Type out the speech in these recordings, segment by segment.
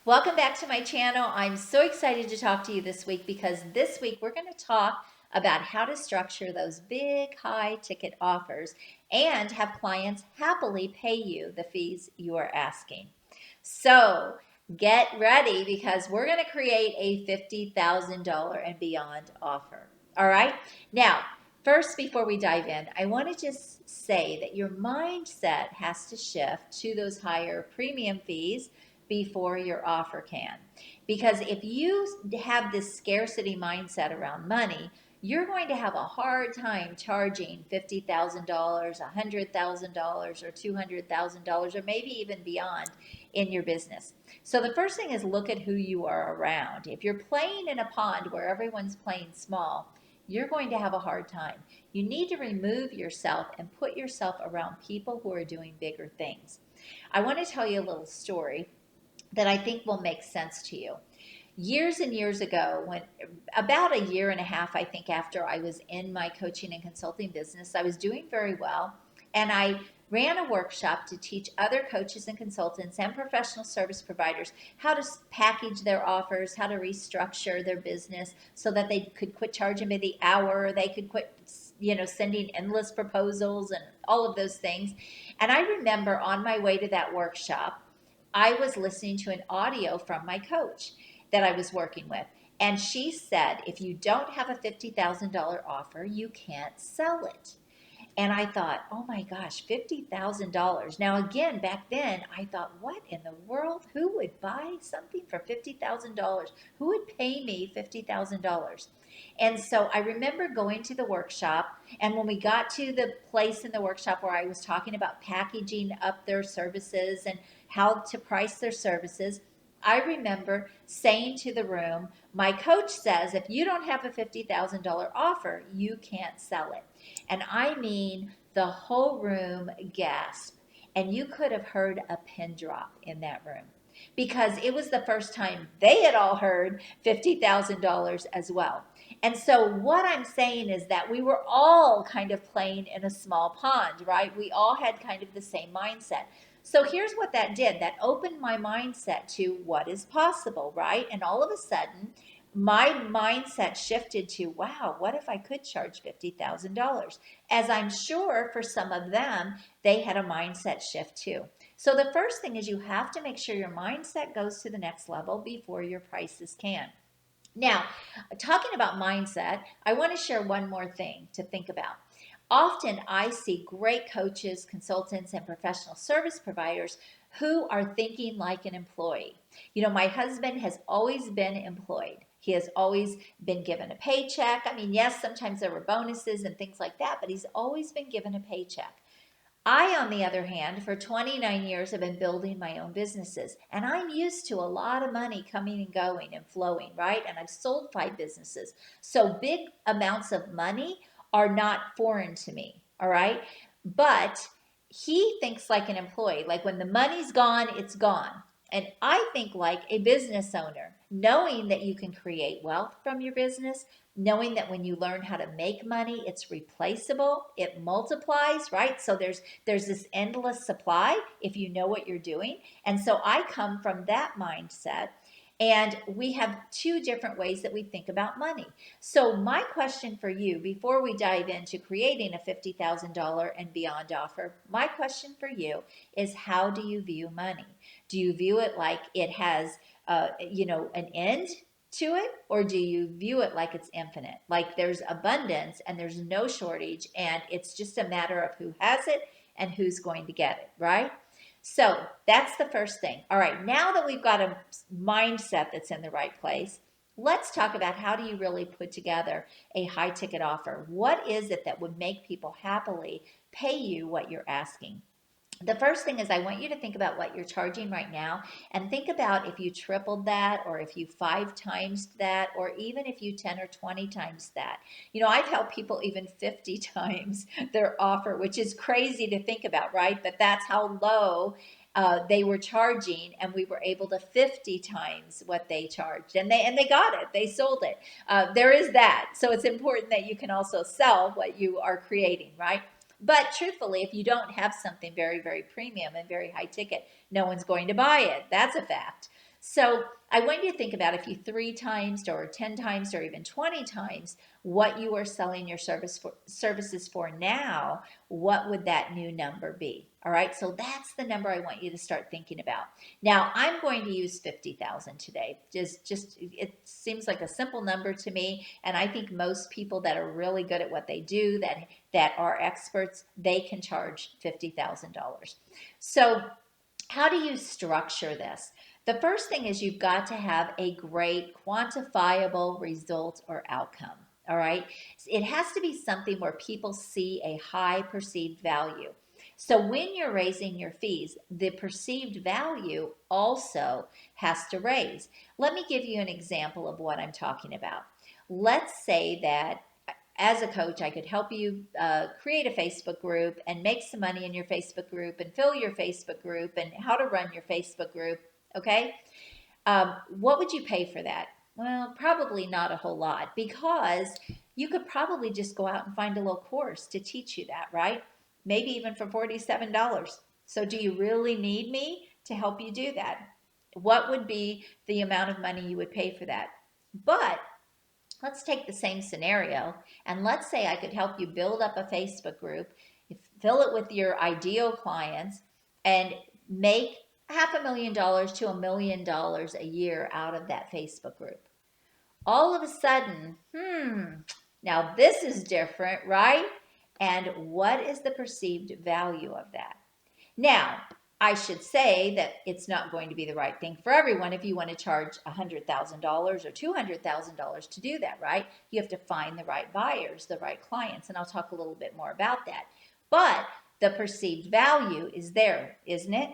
Welcome back to my channel. I'm so excited to talk to you this week because this week we're going to talk about how to structure those big high ticket offers and have clients happily pay you the fees you are asking. So get ready because we're going to create a $50,000 and beyond offer. All right. Now, first, before we dive in, I want to just say that your mindset has to shift to those higher premium fees before your offer can. Because if you have this scarcity mindset around money, you're going to have a hard time charging $50,000, $100,000, or $200,000, or maybe even beyond in your business. So the first thing is look at who you are around. If you're playing in a pond where everyone's playing small, you're going to have a hard time. You need to remove yourself and put yourself around people who are doing bigger things. I want to tell you a little story that I think will make sense to you. Years and years ago, when about a year and a half, I think, after I was in my coaching and consulting business, I was doing very well. And I ran a workshop to teach other coaches and consultants and professional service providers how to package their offers, how to restructure their business so that they could quit charging by the hour, they could quit sending endless proposals and all of those things. And I remember on my way to that workshop, I was listening to an audio from my coach that I was working with. And she said, if you don't have a $50,000 offer, you can't sell it. And I thought, oh my gosh, $50,000. Now, again, back then, I thought, what in the world? Who would buy something for $50,000? Who would pay me $50,000? And so I remember going to the workshop, and when we got to the place in the workshop where I was talking about packaging up their services and how to price their services, I remember saying to the room, my coach says if you don't have a $50,000 offer, you can't sell it. And I mean, the whole room gasped. And you could have heard a pin drop in that room because it was the first time they had all heard $50,000 as well. And so, what I'm saying is that we were all kind of playing in a small pond, right? We all had kind of the same mindset. So, here's what that did that opened my mindset to what is possible, right? And all of a sudden, my mindset shifted to, wow, what if I could charge $50,000? As I'm sure for some of them, they had a mindset shift too. So the first thing is you have to make sure your mindset goes to the next level before your prices can. Now, talking about mindset, I want to share one more thing to think about. Often I see great coaches, consultants, and professional service providers who are thinking like an employee. My husband has always been employed. He has always been given a paycheck. I mean, yes, sometimes there were bonuses and things like that, but he's always been given a paycheck. I, on the other hand, for 29 years have been building my own businesses, and I'm used to a lot of money coming and going and flowing, right? And I've sold 5 businesses. So big amounts of money are not foreign to me, all right? But he thinks like an employee, like when the money's gone, it's gone. And I think like a business owner, knowing that you can create wealth from your business, knowing that when you learn how to make money, it's replaceable, it multiplies, right? So there's this endless supply if you know what you're doing. And so I come from that mindset. And we have 2 different ways that we think about money. So my question for you, before we dive into creating a $50,000 and beyond offer, my question for you is, how do you view money? Do you view it like it has, an end to it, or do you view it like it's infinite, like there's abundance and there's no shortage, and it's just a matter of who has it and who's going to get it, right? So that's the first thing. All right, now that we've got a mindset that's in the right place, let's talk about how do you really put together a high ticket offer. What is it that would make people happily pay you what you're asking? The first thing is I want you to think about what you're charging right now, and think about if you tripled that, or if you 5 times that, or even if you 10 or 20 times that. I've helped people even 50 times their offer, which is crazy to think about, right? But that's how low they were charging, and we were able to 50 times what they charged, and they got it. They sold it. There is that. So it's important that you can also sell what you are creating, right? But truthfully, if you don't have something very, very premium and very high ticket, no one's going to buy it. That's a fact. So I want you to think about if you 3 times or 10 times or even 20 times what you are selling your services for now, what would that new number be? All right, so that's the number I want you to start thinking about. Now, I'm going to use 50,000 today. Just it seems like a simple number to me, and I think most people that are really good at what they do, that are experts, they can charge $50,000. So how do you structure this? The first thing is you've got to have a great quantifiable result or outcome. All right. It has to be something where people see a high perceived value. So when you're raising your fees, the perceived value also has to raise. Let me give you an example of what I'm talking about. Let's say that as a coach, I could help you create a Facebook group and make some money in your Facebook group and fill your Facebook group and how to run your Facebook group. Okay. What would you pay for that? Well, probably not a whole lot, because you could probably just go out and find a little course to teach you that, right? Maybe even for $47. So do you really need me to help you do that? What would be the amount of money you would pay for that? But let's take the same scenario, and let's say I could help you build up a Facebook group, fill it with your ideal clients, and make $500,000 to $1 million a year out of that Facebook group. All of a sudden, now this is different, right? And what is the perceived value of that? Now, I should say that it's not going to be the right thing for everyone if you want to charge $100,000 or $200,000 to do that, right? You have to find the right buyers, the right clients, and I'll talk a little bit more about that. But the perceived value is there, isn't it?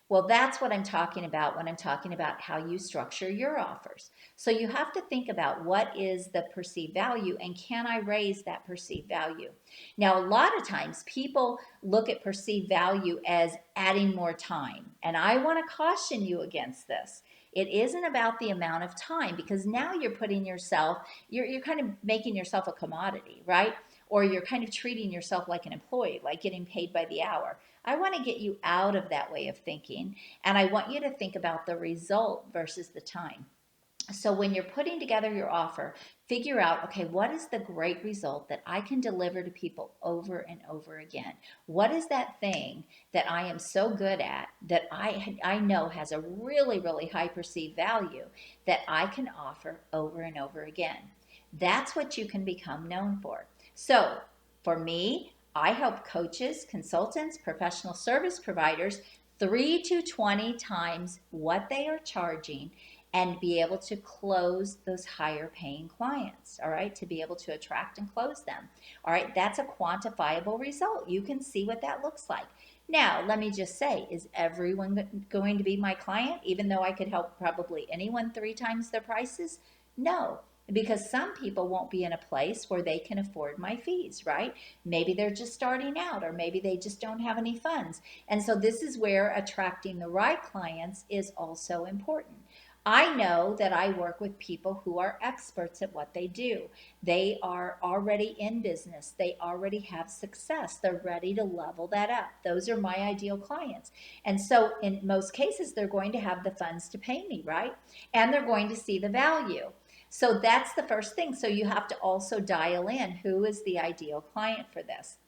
Well, that's what I'm talking about when I'm talking about how you structure your offers. So you have to think about what is the perceived value and can I raise that perceived value? Now, a lot of times people look at perceived value as adding more time. And I want to caution you against this. It isn't about the amount of time, because now you're putting yourself, you're kind of making yourself a commodity, right? Or you're kind of treating yourself like an employee, like getting paid by the hour. I want to get you out of that way of thinking, and I want you to think about the result versus the time. So when you're putting together your offer, figure out, okay, what is the great result that I can deliver to people over and over again? What is that thing that I am so good at that I know has a really, really high perceived value that I can offer over and over again? That's what you can become known for. So for me, I help coaches, consultants, professional service providers 3 to 20 times what they are charging and be able to close those higher paying clients, all right, to be able to attract and close them. All right, that's a quantifiable result. You can see what that looks like. Now, let me just say, is everyone going to be my client, even though I could help probably anyone 3 times their prices? No, because some people won't be in a place where they can afford my fees, right? Maybe they're just starting out, or maybe they just don't have any funds. And so this is where attracting the right clients is also important. I know that I work with people who are experts at what they do. They are already in business. They already have success. They're ready to level that up. Those are my ideal clients. And so in most cases, they're going to have the funds to pay me, right? And they're going to see the value. So that's the first thing. So you have to also dial in who is the ideal client for this.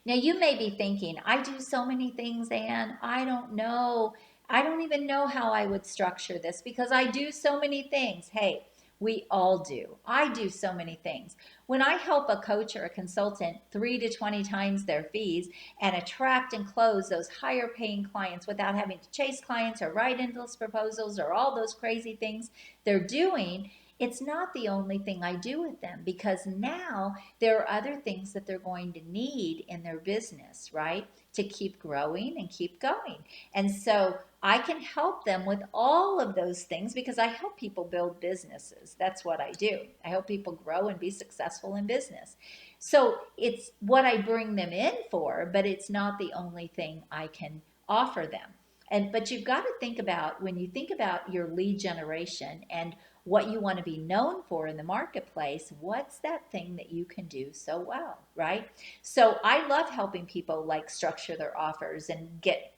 Now you may be thinking, I do so many things, Anne, I don't know. I don't even know how I would structure this because I do so many things. Hey, we all do. I do so many things. When I help a coach or a consultant 3 to 20 times their fees and attract and close those higher paying clients without having to chase clients or write endless proposals or all those crazy things they're doing, it's not the only thing I do with them, because now there are other things that they're going to need in their business, right? To keep growing and keep going. And so I can help them with all of those things because I help people build businesses. That's what I do. I help people grow and be successful in business. So it's what I bring them in for, but it's not the only thing I can offer them. But you've got to think about, when you think about your lead generation and what you want to be known for in the marketplace, what's that thing that you can do so well, right? So I love helping people like structure their offers and get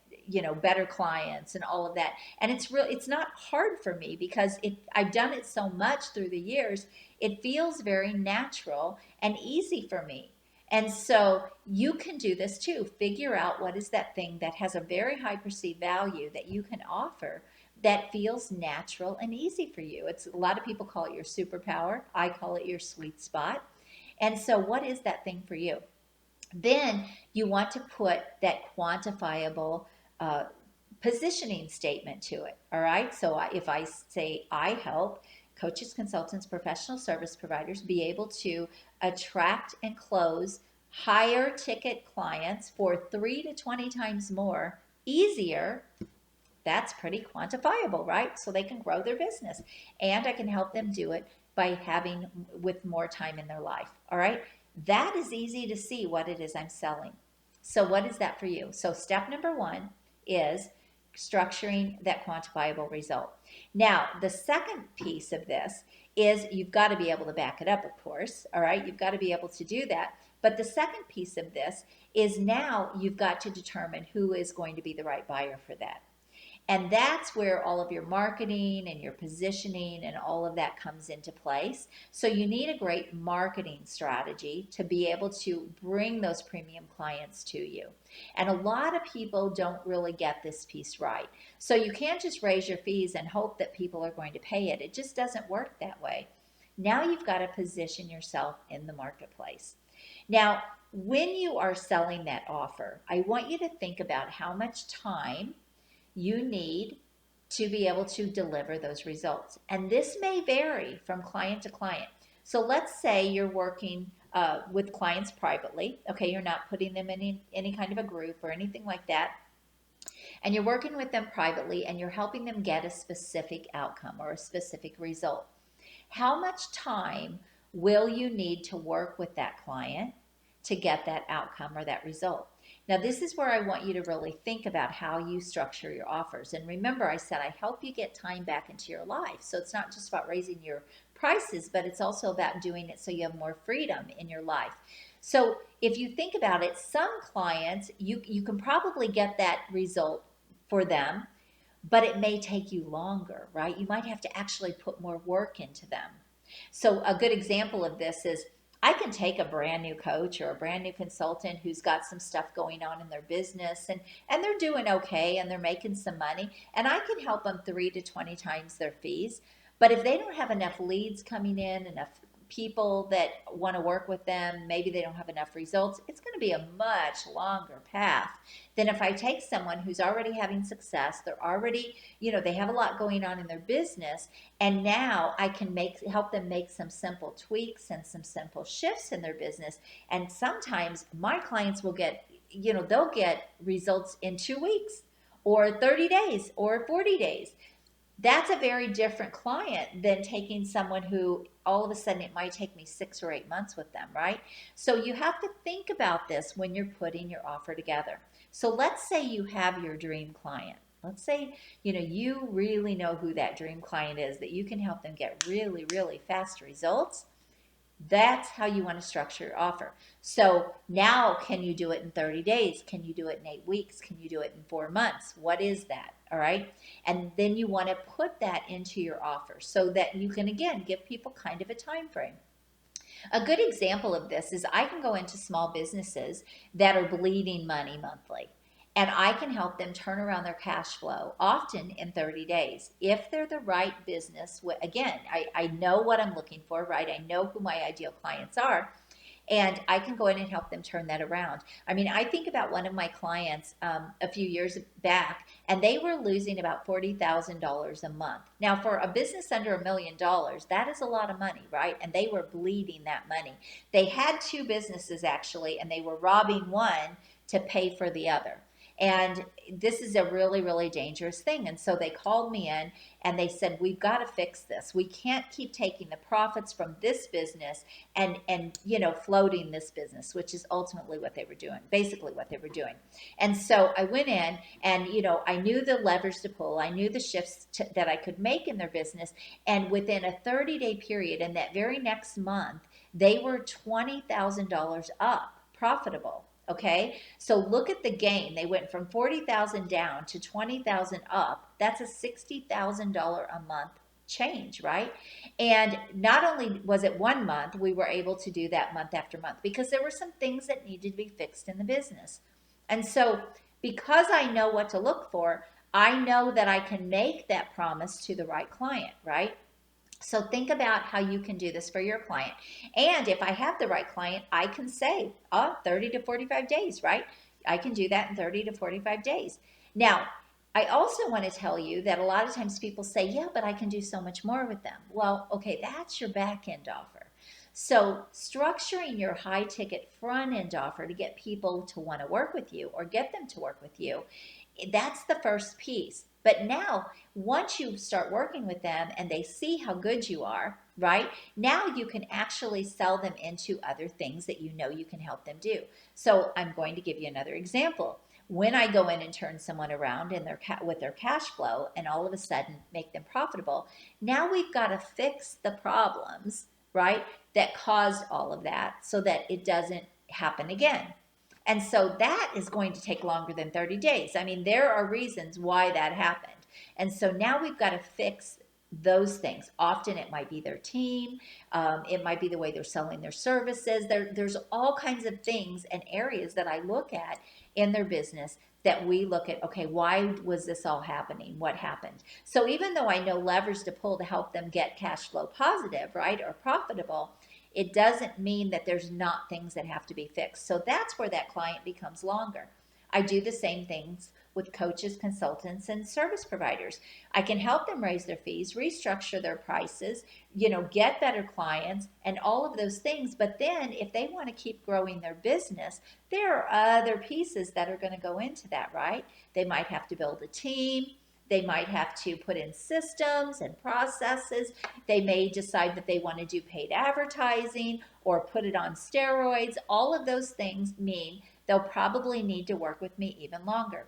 better clients and all of that. And it's not hard for me because I've done it so much through the years. It feels very natural and easy for me. And so you can do this too. Figure out what is that thing that has a very high perceived value that you can offer that feels natural and easy for you. It's a lot of people call it your superpower. I call it your sweet spot. And so what is that thing for you? Then you want to put that quantifiable uh, positioning statement to it. All right. So if I say I help coaches, consultants, professional service providers be able to attract and close higher ticket clients for 3 to 20 times more easier, that's pretty quantifiable, right? So they can grow their business, and I can help them do it by having with more time in their life. All right. That is easy to see what it is I'm selling. So what is that for you? So step number one is structuring that quantifiable result. Now, the second piece of this is you've got to be able to back it up, of course. All right. You've got to be able to do that. But the second piece of this is now you've got to determine who is going to be the right buyer for that. And that's where all of your marketing and your positioning and all of that comes into place. So you need a great marketing strategy to be able to bring those premium clients to you. And a lot of people don't really get this piece right. So you can't just raise your fees and hope that people are going to pay it. It just doesn't work that way. Now you've got to position yourself in the marketplace. Now, when you are selling that offer, I want you to think about how much time you need to be able to deliver those results. And this may vary from client to client. So let's say you're working with clients privately. Okay, you're not putting them in any kind of a group or anything like that. And you're working with them privately and you're helping them get a specific outcome or a specific result. How much time will you need to work with that client to get that outcome or that result? Now, this is where I want you to really think about how you structure your offers. And remember, I said I help you get time back into your life. So it's not just about raising your prices, but it's also about doing it so you have more freedom in your life. So if you think about it, some clients, you can probably get that result for them, but it may take you longer, right? You might have to actually put more work into them. So a good example of this is I can take a brand new coach or a brand new consultant who's got some stuff going on in their business and they're doing okay and they're making some money, and I can help them 3 to 20 times their fees. But if they don't have enough leads coming in, enough people that want to work with them, maybe they don't have enough results, it's going to be a much longer path than if I take someone who's already having success. They're already, they have a lot going on in their business, and now I can help them make some simple tweaks and some simple shifts in their business. And sometimes my clients will get, they'll get results in 2 weeks or 30 days or 40 days. That's a very different client than taking someone who all of a sudden it might take me 6 or 8 months with them, right? So you have to think about this when you're putting your offer together. So let's say you have your dream client. Let's say, you really know who that dream client is, that you can help them get really, really fast results. That's how you want to structure your offer. So now, can you do it in 30 days? Can you do it in 8 weeks? Can you do it in 4 months? What is that? All right. And then you want to put that into your offer so that you can, again, give people kind of a time frame. A good example of this is I can go into small businesses that are bleeding money monthly, and I can help them turn around their cash flow, often in 30 days. If they're the right business, again, I know what I'm looking for, right? I know who my ideal clients are, and I can go in and help them turn that around. I mean, I think about one of my clients a few years back, and they were losing about $40,000 a month. Now, for a business under $1 million, that is a lot of money, right? And they were bleeding that money. They had 2 businesses, actually, and they were robbing one to pay for the other. And this is a really, really dangerous thing. And so they called me in and they said, we've got to fix this. We can't keep taking the profits from this business and floating this business, which is ultimately what they were doing, basically what they were doing. And so I went in and, I knew the levers to pull. I knew the shifts that I could make in their business. And within a 30-day period, and that very next month, they were $20,000 up, profitable. Okay, so look at the gain. They went from 40,000 down to 20,000 up. That's a $60,000 a month change, right? And not only was it 1 month, we were able to do that month after month because there were some things that needed to be fixed in the business. And so, because I know what to look for, I know that I can make that promise to the right client, right? So think about how you can do this for your client. And if I have the right client, I can say, 30 to 45 days, right? I can do that in 30 to 45 days. Now, I also want to tell you that a lot of times people say, yeah, but I can do so much more with them. Well, okay, that's your back end offer. So structuring your high ticket front end offer to get people to want to work with you or get them to work with you, that's the first piece. But now, once you start working with them and they see how good you are, right? Now you can actually sell them into other things that you know you can help them do. So I'm going to give you another example. When I go in and turn someone around in with their cash flow and all of a sudden make them profitable, now we've got to fix the problems, right, that caused all of that so that it doesn't happen again. And so that is going to take longer than 30 days. I mean, there are reasons why that happened. And so now we've got to fix those things. Often it might be their team, it might be the way they're selling their services. There's all kinds of things and areas that I look at in their business that we look at, okay, why was this all happening? What happened? So even though I know levers to pull to help them get cash flow positive, right, or profitable, it doesn't mean that there's not things that have to be fixed. So that's where that client becomes longer. I do the same things with coaches, consultants, and service providers. I can help them raise their fees, restructure their prices, get better clients and all of those things. But then if they want to keep growing their business, there are other pieces that are going to go into that, right? They might have to build a team. They might have to put in systems and processes. They may decide that they want to do paid advertising or put it on steroids. All of those things mean they'll probably need to work with me even longer.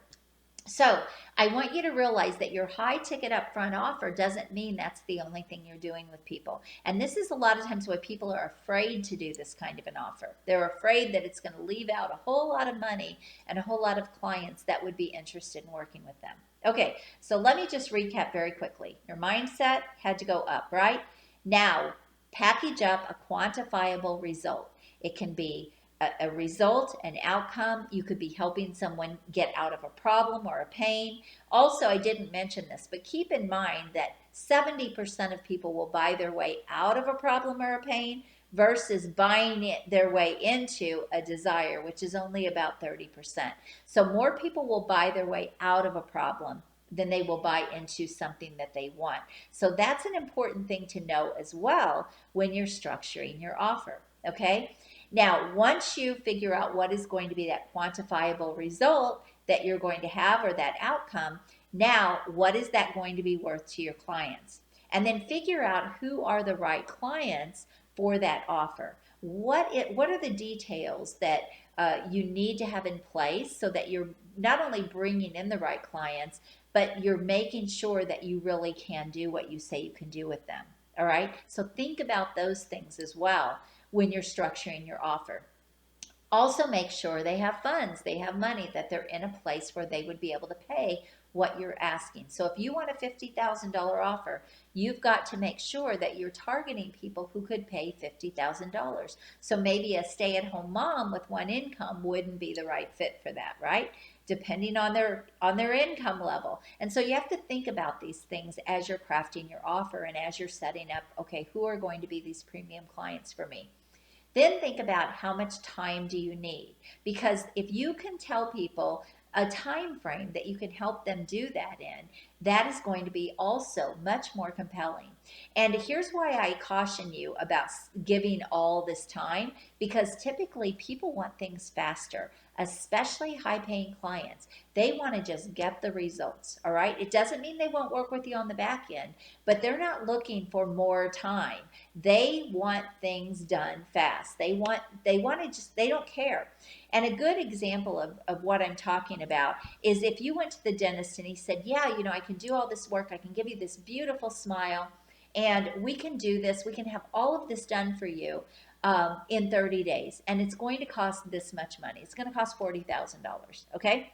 So I want you to realize that your high ticket upfront offer doesn't mean that's the only thing you're doing with people. And this is a lot of times why people are afraid to do this kind of an offer. They're afraid that it's going to leave out a whole lot of money and a whole lot of clients that would be interested in working with them. Okay, so let me just recap very quickly. Your mindset had to go up, right? Now, package up a quantifiable result. It can be a result, an outcome. You could be helping someone get out of a problem or a pain. Also, I didn't mention this, but keep in mind that 70% of people will buy their way out of a problem or a pain versus buying their way into a desire, which is only about 30%. So more people will buy their way out of a problem than they will buy into something that they want. So that's an important thing to know as well when you're structuring your offer, okay? Now, once you figure out what is going to be that quantifiable result that you're going to have or that outcome, now what is that going to be worth to your clients? And then figure out who are the right clients for that offer. What are the details that you need to have in place so that you're not only bringing in the right clients, but you're making sure that you really can do what you say you can do with them. All right? So think about those things as well when you're structuring your offer. Also make sure they have funds, they have money, that they're in a place where they would be able to pay what you're asking. So if you want a $50,000 offer, you've got to make sure that you're targeting people who could pay $50,000. So maybe a stay-at-home mom with one income wouldn't be the right fit for that, right? Depending on their income level. And so you have to think about these things as you're crafting your offer and as you're setting up, okay, who are going to be these premium clients for me? Then think about how much time do you need? Because if you can tell people a time frame that you can help them do that in, that is going to be also much more compelling. And here's why I caution you about giving all this time, because typically people want things faster, especially high-paying clients. They want to just get the results, all right? It doesn't mean they won't work with you on the back end, but they're not looking for more time. They want things done fast. They want to just, they don't care. And a good example of what I'm talking about is if you went to the dentist and he said, yeah, I can do all this work. I can give you this beautiful smile and we can do this. We can have all of this done for you. in 30 days, and it's going to cost this much money. It's going to cost $40,000. Okay.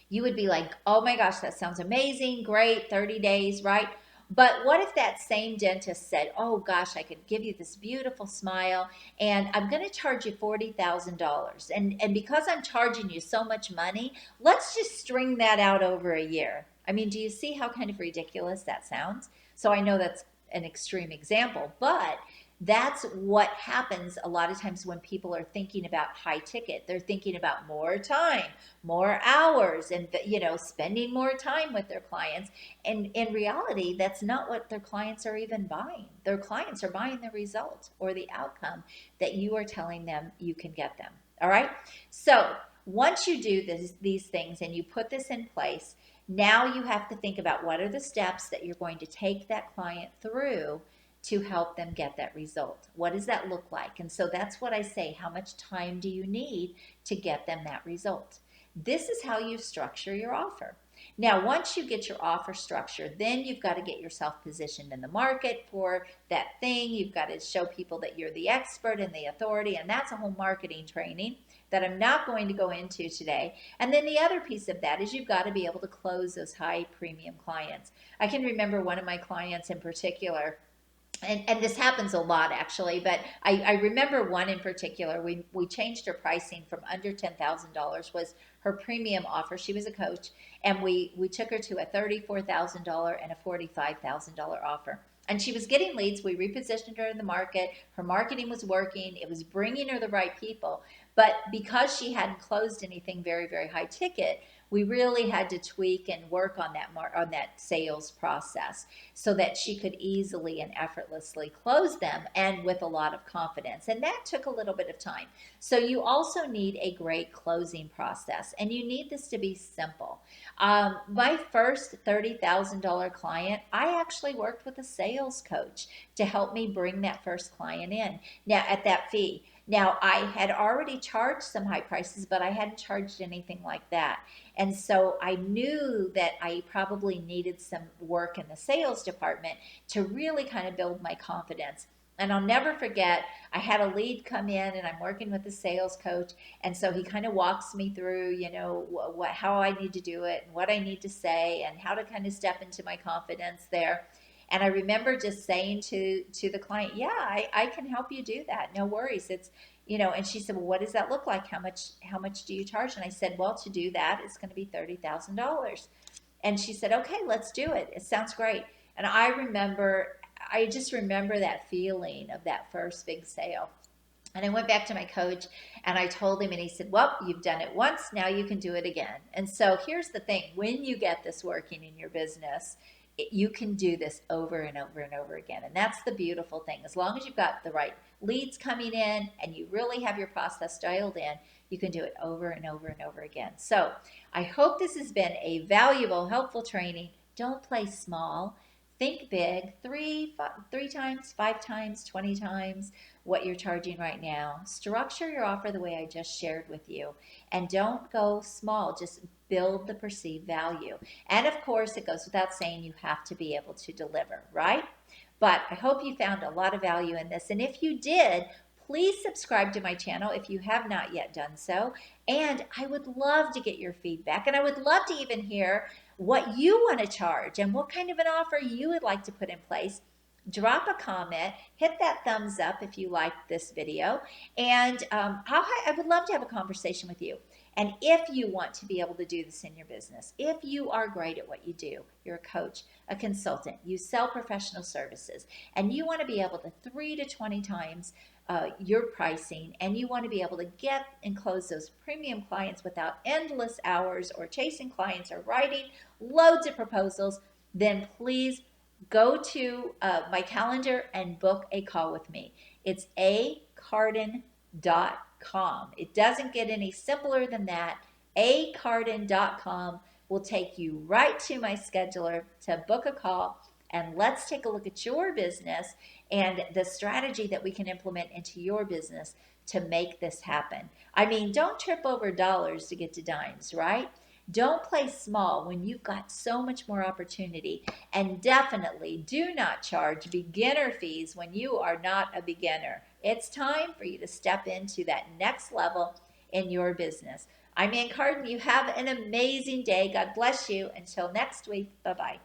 You would be like, oh my gosh, that sounds amazing, great, 30 days, right? But what if that same dentist said, oh gosh, I could give you this beautiful smile and I'm going to charge you $40,000. And because I'm charging you so much money, let's just string that out over a year. I mean, do you see how kind of ridiculous that sounds? So I know that's an extreme example, but that's what happens a lot of times when people are thinking about high ticket. They're thinking about more time, more hours, and spending more time with their clients. And in reality, that's not what their clients are even buying. Their clients are buying the result or the outcome that you are telling them you can get them. All right. So once you do these things and you put this in place, now you have to think about what are the steps that you're going to take that client through to help them get that result. What does that look like? And so that's what I say. How much time do you need to get them that result? This is how you structure your offer. Now, once you get your offer structured, then you've got to get yourself positioned in the market for that thing. You've got to show people that you're the expert and the authority, and that's a whole marketing training that I'm not going to go into today. And then the other piece of that is you've got to be able to close those high premium clients. I can remember one of my clients in particular, and this happens a lot actually, but I remember one in particular. We changed her pricing from under $10,000 was her premium offer. She was a coach, and we took her to a $34,000 and a $45,000 offer. And she was getting leads. We repositioned her in the market. Her marketing was working. It was bringing her the right people. But because she hadn't closed anything very, very high ticket, we really had to tweak and work on that sales process so that she could easily and effortlessly close them, and with a lot of confidence. And that took a little bit of time. So you also need a great closing process, and you need this to be simple. My first $30,000 client, I actually worked with a sales coach to help me bring that first client in. Now, at that fee. Now, I had already charged some high prices, but I hadn't charged anything like that. And so I knew that I probably needed some work in the sales department to really kind of build my confidence. And I'll never forget, I had a lead come in and I'm working with the sales coach. And so he kind of walks me through, how I need to do it and what I need to say and how to kind of step into my confidence there. And I remember just saying to the client, yeah, I can help you do that. No worries. It's, and she said, well, what does that look like? How much do you charge? And I said, well, to do that, it's going to be $30,000. And she said, okay, let's do it. It sounds great. And I just remember that feeling of that first big sale. And I went back to my coach and I told him, and he said, well, you've done it once, now you can do it again. And so here's the thing, when you get this working in your business, you can do this over and over and over again. And that's the beautiful thing. As long as you've got the right leads coming in and you really have your process dialed in, you can do it over and over and over again. So I hope this has been a valuable, helpful training. Don't play small. Think big, three times, 5 times, 20 times what you're charging right now. Structure your offer the way I just shared with you. And don't go small, just build the perceived value. And of course, it goes without saying, you have to be able to deliver, right? But I hope you found a lot of value in this. And if you did, please subscribe to my channel if you have not yet done so. And I would love to get your feedback. And I would love to even hear what you want to charge and what kind of an offer you would like to put in place. Drop a comment, hit that thumbs up if you liked this video, and I would love to have a conversation with you. And if you want to be able to do this in your business, if you are great at what you do, you're a coach, a consultant, you sell professional services, and you want to be able to 3 to 20 times your pricing, and you want to be able to get and close those premium clients without endless hours or chasing clients or writing loads of proposals, then please go to my calendar and book a call with me. It's acarden.com. It doesn't get any simpler than that. acarden.com will take you right to my scheduler to book a call, and let's take a look at your business and the strategy that we can implement into your business to make this happen. I mean, don't trip over dollars to get to dimes, right? Don't play small when you've got so much more opportunity. And definitely do not charge beginner fees when you are not a beginner. It's time for you to step into that next level in your business. I'm Ann Carden. You have an amazing day. God bless you. Until next week. Bye bye.